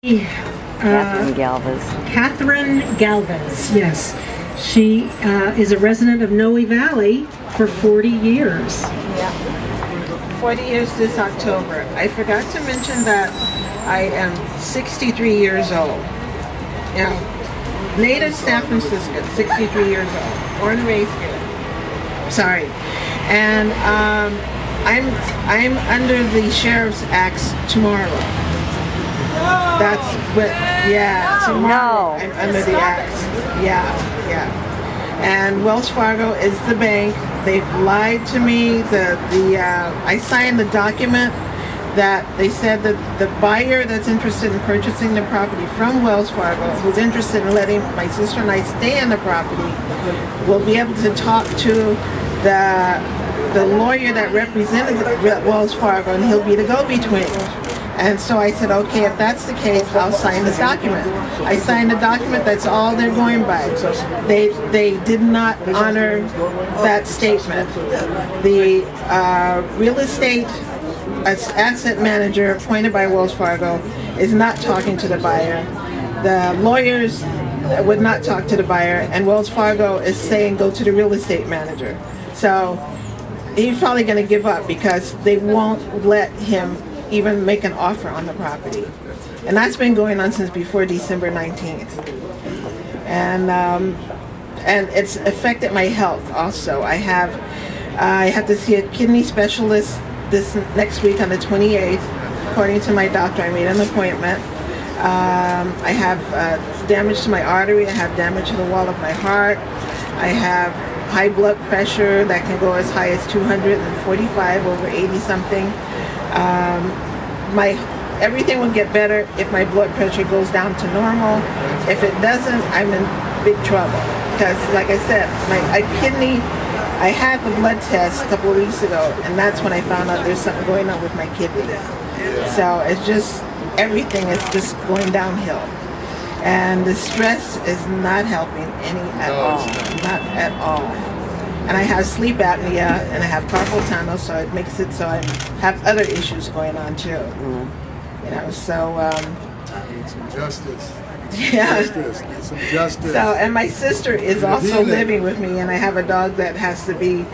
Kathryn Galves. Kathryn Galves, yes. She is a resident of Noe Valley for 40 years. Yeah, 40 years this October. I forgot to mention that I am 63 years old. Yeah, native San Francisco, 63 years old, born and raised here. Sorry, and I'm under the Sheriff's Acts tomorrow. That's what, yeah, tomorrow I'm under the Acts. Yeah. And Wells Fargo is the bank. They've lied to me. I signed the document that they said that the buyer that's interested in purchasing the property from Wells Fargo, who's interested in letting my sister and I stay in the property, will be able to talk to the lawyer that represented Wells Fargo, and he'll be the go-between. And so I said, okay, if that's the case, I'll sign this document. I signed a document, that's all they're going by. They did not honor that statement. The real estate asset manager appointed by Wells Fargo is not talking to the buyer. The lawyers would not talk to the buyer, and Wells Fargo is saying go to the real estate manager. So he's probably going to give up because they won't let him even make an offer on the property. And that's been going on since before December 19th. And it's affected my health also. I have to see a kidney specialist this next week on the 28th. According to my doctor, I made an appointment. I have damage to my artery. I have damage to the wall of my heart. I have high blood pressure that can go as high as 245 over 80 something. Everything will get better if my blood pressure goes down to normal. If it doesn't, I'm in big trouble. Because, like I said, I had the blood test a couple of weeks ago, and that's when I found out there's something going on with my kidney. So it's just, everything is just going downhill. And the stress is not helping at all. Not at all. And I have sleep apnea, and I have carpal tunnel, so it makes it so I have other issues going on too. You know, so need some justice. Yeah. Need some justice. So, and my sister is also living with me, and I have a dog that has to be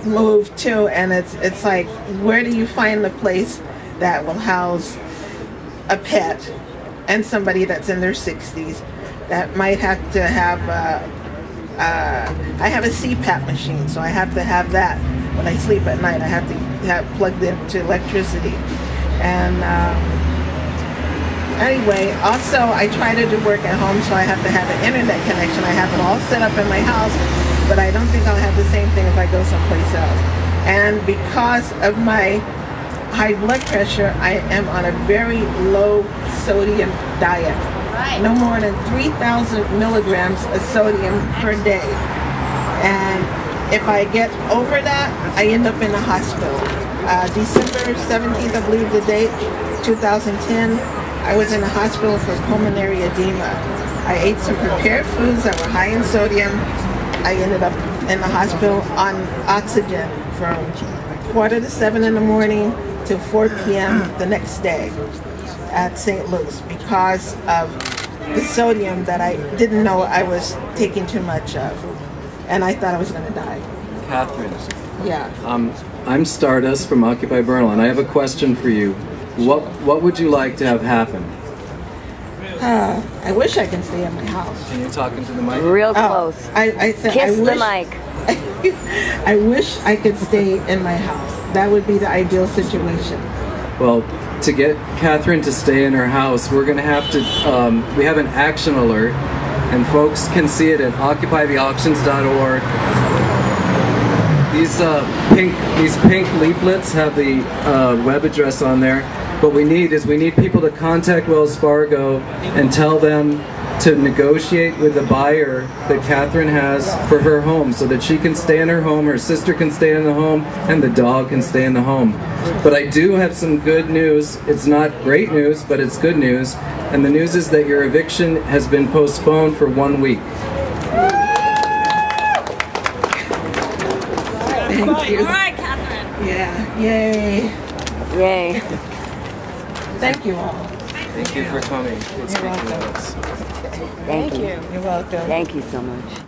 moved too. And it's like, where do you find the place that will house a pet and somebody that's in their 60s that might have to have? I have a CPAP machine, so I have to have that when I sleep at night. I have to have plugged into electricity. And anyway, also I try to do work at home, so I have to have an internet connection. I have it all set up in my house, but I don't think I'll have the same thing if I go someplace else. And because of my high blood pressure, I am on a very low sodium diet. No more than 3,000 milligrams of sodium per day. And if I get over that, I end up in the hospital. December 17th, I believe the date, 2010, I was in the hospital for pulmonary edema. I ate some prepared foods that were high in sodium. I ended up in the hospital on oxygen from 6:45 in the morning to 4 p.m. the next day at St. Luke's because of the sodium that I didn't know I was taking too much of, and I thought I was going to die. Kathryn. Yeah. I'm Stardust from Occupy Bernal, and I have a question for you. What would you like to have happen? I wish I can stay in my house. Can you talk into the mic? Real close. I said, Kiss I wish, the mic. I wish I could stay in my house. That would be the ideal situation. Well, to get Kathryn to stay in her house, we're going to have to, we have an action alert, and folks can see it at occupytheauctions.org. These pink leaflets have the web address on there. What we need people to contact Wells Fargo and tell them to negotiate with the buyer that Kathryn has for her home so that she can stay in her home, her sister can stay in the home, and the dog can stay in the home. But I do have some good news. It's not great news, but it's good news. And the news is that your eviction has been postponed for 1 week. Thank you. All right, Kathryn. Yeah. Yay. Yay. Thank you all. Thank you for coming and speaking with us. Thank you. You're welcome. Thank you so much.